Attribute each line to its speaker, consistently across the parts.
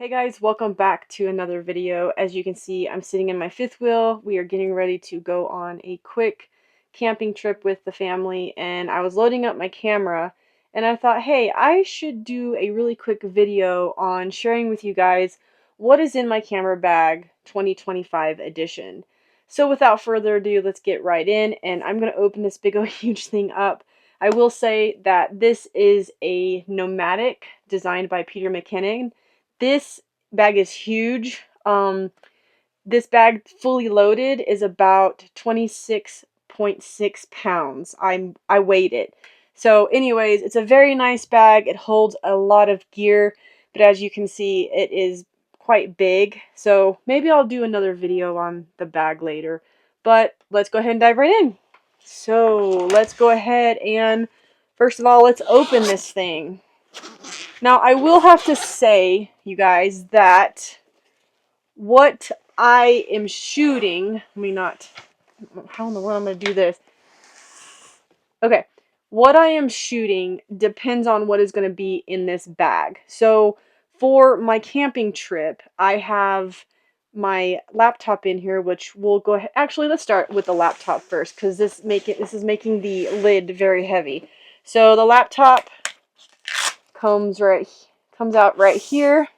Speaker 1: Hey guys, welcome back to another video. As you can see, I'm sitting in my fifth wheel. We are getting ready to go on a quick camping trip with the family, and I was loading up my camera and I thought, hey, I should do a really quick video on sharing with you guys what is in my camera bag 2025 edition. So without further ado, let's get right in, and I'm going to open this big old huge thing up. I will say that this is a nomadic designed by Peter McKinnon. This bag is huge. This bag fully loaded is about 26.6 pounds. I weighed it. So anyways, it's a very nice bag. It holds a lot of gear, but as you can see, it is quite big. So maybe I'll do another video on the bag later. But let's go ahead and dive right in. So let's go ahead and first of all, let's open this thing. Now, I will have to say, you guys, that what I am shooting, how in the world I'm going to do this? Okay, what I am shooting depends on what is going to be in this bag. So, for my camping trip, I have my laptop in here, which we'll go ahead. Actually, let's start with the laptop first, because this is making the lid very heavy. So, the laptop comes out right here.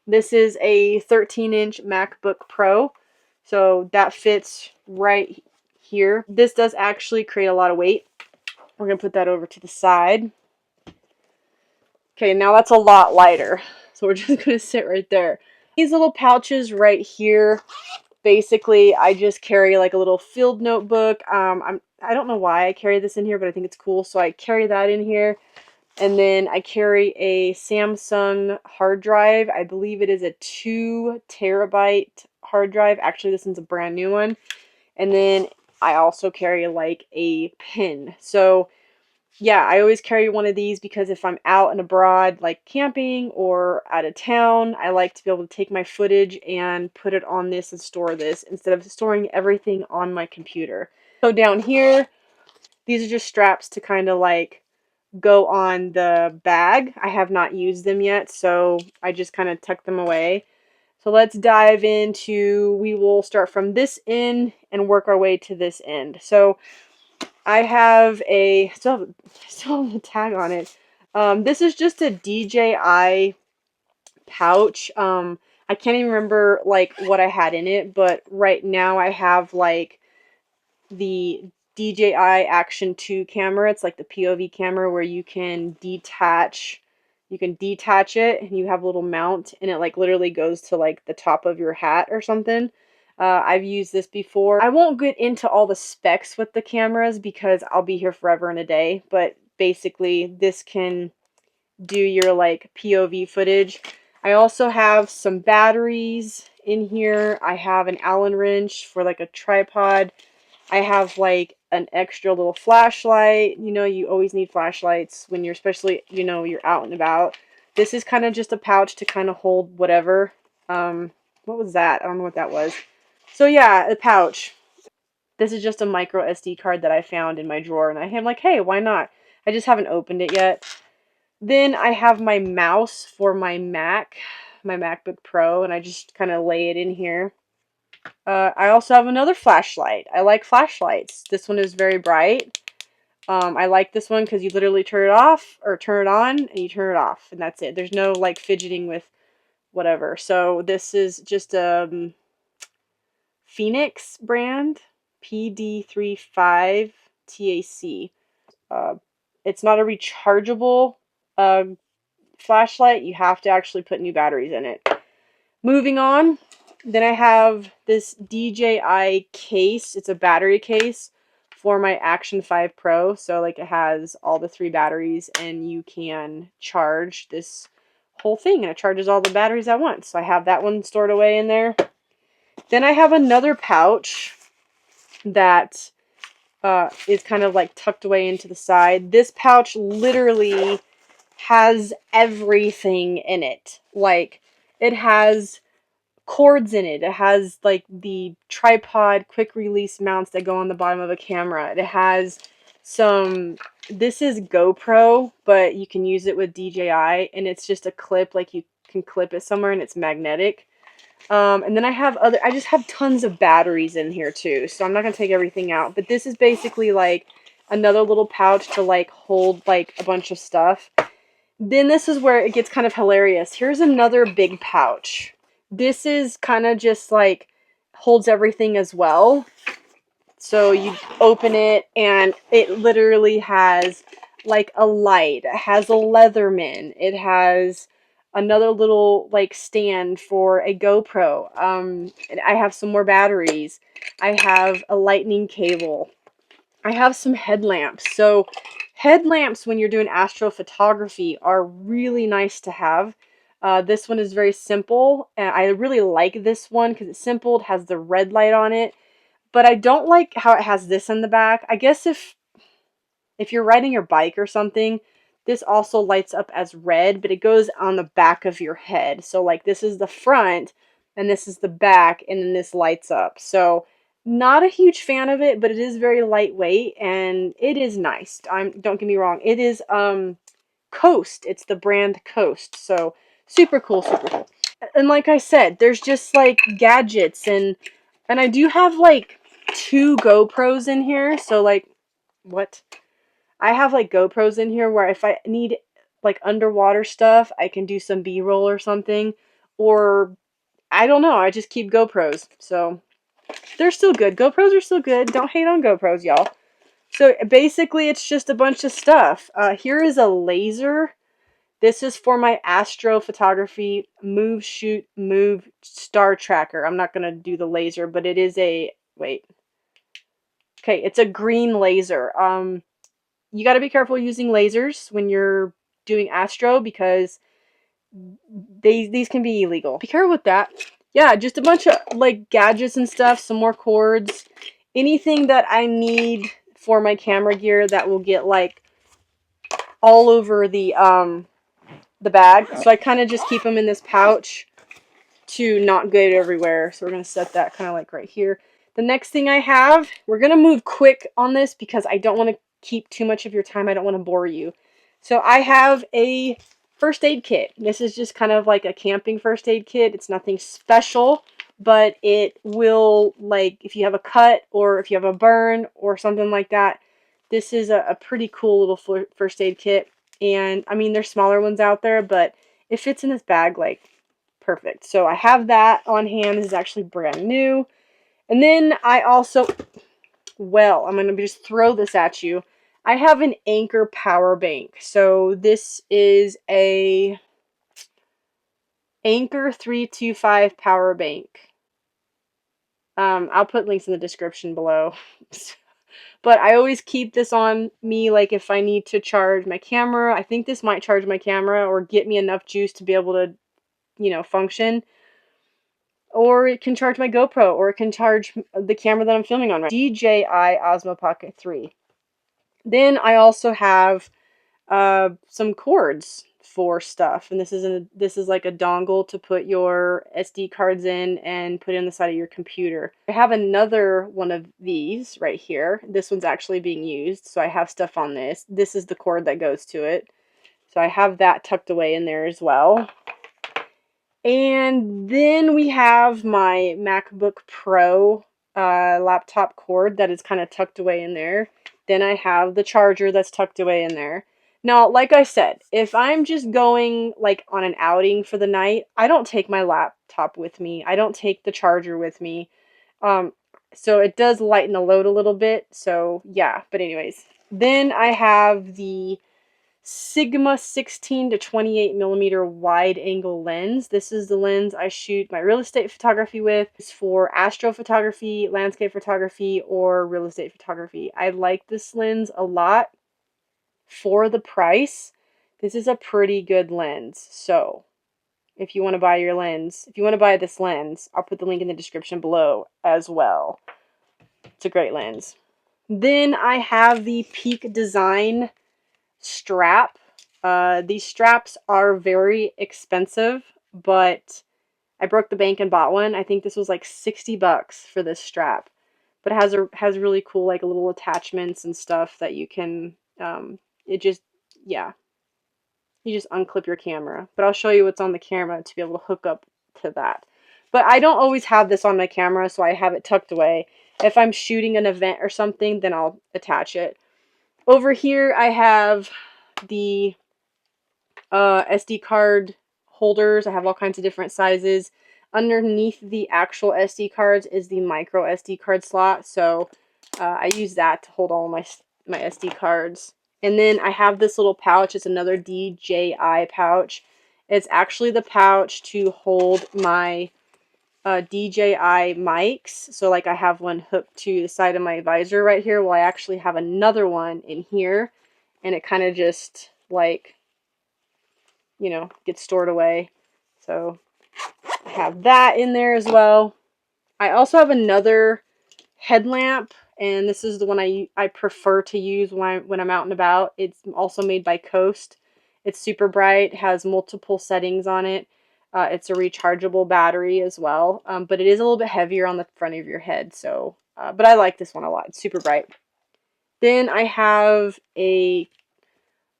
Speaker 1: This is a 13-inch MacBook Pro, so that fits right here. This does actually create a lot of weight. We're going to put that over to the side. Okay, now that's a lot lighter, so we're just going to sit right there. These little pouches right here, basically, I just carry like a little field notebook. I don't know why I carry this in here, but I think it's cool, so I carry that in here. And then I carry a Samsung hard drive. I believe it is a 2 terabyte hard drive. Actually, this one's a brand new one. And then I also carry like a pen. So yeah, I always carry one of these because if I'm out and abroad, like camping or out of town, I like to be able to take my footage and put it on this and store this instead of storing everything on my computer. So down here, these are just straps to kind of like go on the bag. I have not used them yet, so I just kind of tuck them away. So let's dive into, we will start from this end and work our way to this end. So I have still have a tag on it. This is just a DJI pouch. I can't even remember like what I had in it, but right now I have like the DJI Action 2 camera. It's like the POV camera where you can detach it and you have a little mount and it like literally goes to like the top of your hat or something. I've used this before. I won't get into all the specs with the cameras because I'll be here forever and a day, but basically this can do your like POV footage. I also have some batteries in here. I have an Allen wrench for like a tripod. I have like an extra little flashlight. You know, you always need flashlights when you're, especially, you know, you're out and about. This is kind of just a pouch to kind of hold whatever. What was that? I don't know what that was. So yeah, a pouch. This is just a micro SD card that I found in my drawer, and I'm like, hey, why not? I just haven't opened it yet. Then I have my mouse for my MacBook Pro, and I just kind of lay it in here. I also have another flashlight. I like flashlights. This one is very bright. I like this one because you literally turn it off or turn it on and you turn it off, and that's it. There's no like fidgeting with whatever. So this is just a Phoenix brand, PD35 TAC. It's not a rechargeable flashlight. You have to actually put new batteries in it. Moving on, then I have this DJI case. It's a battery case for my Action 5 Pro. So like it has all the 3 batteries and you can charge this whole thing and it charges all the batteries at once. So I have that one stored away in there. Then I have another pouch that is kind of like tucked away into the side. This pouch literally has everything in it. Like it has cords in it. It has like the tripod quick release mounts that go on the bottom of a camera. It has this is GoPro, but you can use it with DJI, and it's just a clip like you can clip it somewhere and it's magnetic. And then I just have tons of batteries in here too, so I'm not going to take everything out. But this is basically like another little pouch to like hold like a bunch of stuff. Then this is where it gets kind of hilarious. Here's another big pouch. This is kind of just like holds everything as well. So you open it and it literally has like a light. It has a Leatherman. It has another little like stand for a GoPro. I have some more batteries. I have a lightning cable. I have some headlamps. So headlamps when you're doing astrophotography are really nice to have. This one is very simple, and I really like this one because it's simple. It has the red light on it, but I don't like how it has this in the back. I guess if you're riding your bike or something, this also lights up as red, but it goes on the back of your head. So like this is the front and this is the back, and then this lights up. So not a huge fan of it, but it is very lightweight and it is nice. Don't get me wrong. It is Coast. It's the brand Coast. So super cool, super cool. And like I said, there's just like gadgets and I do have like 2 GoPros in here. So like what? I have like GoPros in here where if I need like underwater stuff, I can do some B-roll or something. Or I don't know, I just keep GoPros. So they're still good. GoPros are still good. Don't hate on GoPros, y'all. So basically it's just a bunch of stuff. Here is a laser. This is for my astrophotography move, shoot, move star tracker. I'm not going to do the laser, but it is a, wait. Okay, it's a green laser. You got to be careful using lasers when you're doing astro because these can be illegal. Be careful with that. Yeah, just a bunch of like gadgets and stuff, some more cords, anything that I need for my camera gear that will get like all over the bag. So I kind of just keep them in this pouch to not get everywhere. So we're going to set that kind of like right here. The next thing I have, we're going to move quick on this because I don't want to keep too much of your time. I don't want to bore you. So I have a first aid kit. This is just kind of like a camping first aid kit. It's nothing special, but it will, like, if you have a cut or if you have a burn or something like that, this is a pretty cool little first aid kit. And I mean, there's smaller ones out there, but it fits in this bag like perfect. So I have that on hand. This is actually brand new. And then I also, well, I'm going to just throw this at you. I have an Anchor power bank. So this is a Anchor 325 power bank. I'll put links in the description below. But I always keep this on me, like if I need to charge my camera. I think this might charge my camera or get me enough juice to be able to, you know, function. Or it can charge my GoPro, or it can charge the camera that I'm filming on right now. DJI Osmo Pocket 3. Then I also have some cords for stuff, and this is like a dongle to put your SD cards in and put it in the side of your computer. I have another one of these right here. This one's actually being used, so I have stuff on this. This is the cord that goes to it. So I have that tucked away in there as well. And then we have my MacBook Pro laptop cord that is kind of tucked away in there. Then I have the charger that's tucked away in there. Now, like I said, if I'm just going like on an outing for the night, I don't take my laptop with me. I don't take the charger with me. So it does lighten the load a little bit. So yeah, but anyways. Then I have the Sigma 16 to 28 millimeter wide angle lens. This is the lens I shoot my real estate photography with. It's for astrophotography, landscape photography, or real estate photography. I like this lens a lot for the price. This is a pretty good lens. So if you want to buy your lens, if you want to buy this lens, I'll put the link in the description below as well. It's a great lens. Then I have the Peak Design strap. These straps are very expensive, but I broke the bank and bought one. I think this was like $60 for this strap, but it has really cool like little attachments and stuff that you can. It just, yeah. You just unclip your camera. But I'll show you what's on the camera to be able to hook up to that. But I don't always have this on my camera, so I have it tucked away. If I'm shooting an event or something, then I'll attach it. Over here, I have the SD card holders. I have all kinds of different sizes. Underneath the actual SD cards is the micro SD card slot, so I use that to hold all my SD cards. And then I have this little pouch. It's another DJI pouch. It's actually the pouch to hold my DJI mics. So like I have one hooked to the side of my visor right here. Well, I actually have another one in here, and it kind of just like, you know, gets stored away. So I have that in there as well. I also have another headlamp, and this is the one I prefer to use when I'm out and about. It's also made by Coast. It's super bright, has multiple settings on it. It's a rechargeable battery as well, but it is a little bit heavier on the front of your head. So, but I like this one a lot. It's super bright. Then I have a,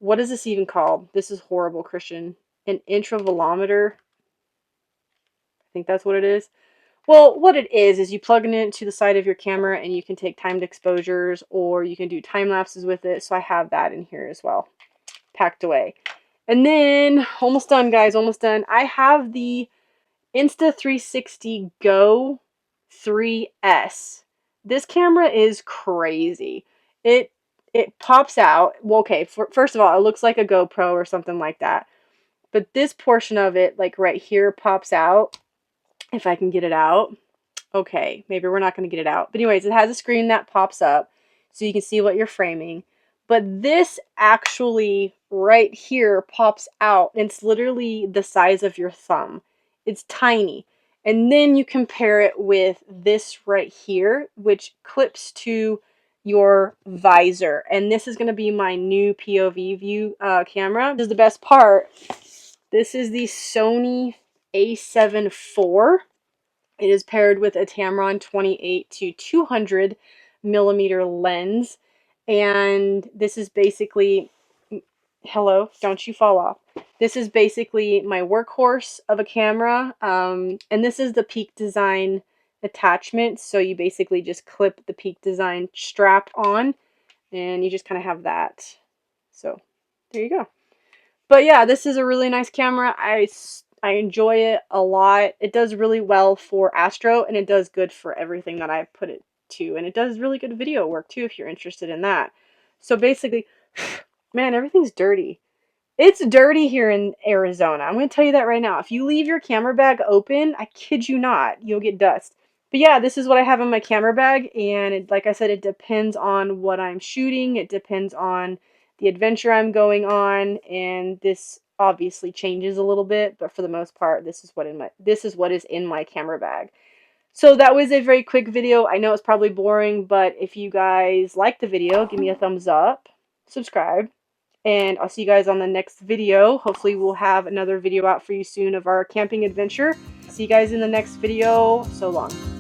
Speaker 1: what is this even called? This is horrible, Christian. An intravolometer. I think that's what it is. Well, what it is you plug it into the side of your camera and you can take timed exposures, or you can do time lapses with it. So I have that in here as well, packed away. And then, almost done, guys, almost done. I have the Insta360 Go 3S. This camera is crazy. It pops out. Well, okay, first of all, it looks like a GoPro or something like that. But this portion of it, like right here, pops out. If I can get it out. Okay, maybe we're not going to get it out. But anyways, it has a screen that pops up so you can see what you're framing. But this actually right here pops out. It's literally the size of your thumb. It's tiny. And then you compare it with this right here, which clips to your visor. And this is going to be my new POV view camera. This is the best part. This is the Sony A7 IV. It is paired with a Tamron 28 to 200 millimeter lens. And this is basically, hello, don't you fall off. This is basically my workhorse of a camera. And this is the Peak Design attachment. So you basically just clip the Peak Design strap on and you just kind of have that. So there you go. But yeah, this is a really nice camera. I enjoy it a lot. It does really well for Astro, and it does good for everything that I put it to. And it does really good video work too, if you're interested in that. So basically, man, everything's dirty. It's dirty here in Arizona. I'm going to tell you that right now. If you leave your camera bag open, I kid you not, you'll get dust. But yeah, this is what I have in my camera bag. And like I said, it depends on what I'm shooting. It depends on the adventure I'm going on, and this obviously changes a little bit, but for the most part, this is what is in my camera bag. So that was a very quick video. I know it's probably boring, but if you guys like the video, give me a thumbs up, subscribe, and I'll see you guys on the next video. Hopefully we'll have another video out for you soon of our camping adventure. See you guys in the next video. So long.